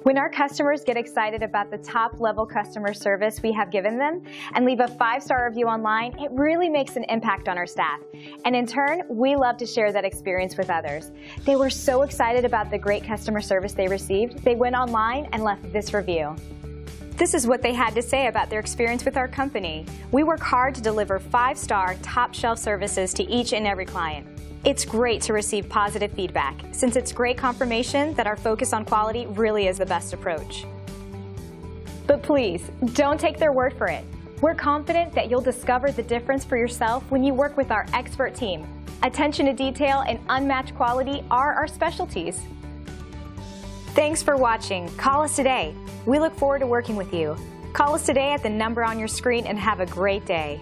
When our customers get excited about the top-level customer service we have given them and leave a 5-star review online, it really makes an impact on our staff. And in turn, we love to share that experience with others. They were so excited about the great customer service they received, they went online and left this review. This is what they had to say about their experience with our company. We work hard to deliver 5-star, top-shelf services to each and every client. It's great to receive positive feedback, since it's great confirmation that our focus on quality really is the best approach. But please, don't take their word for it. We're confident that you'll discover the difference for yourself when you work with our expert team. Attention to detail and unmatched quality are our specialties. Thanks for watching. Call us today. We look forward to working with you. Call us today at the number on your screen and have a great day.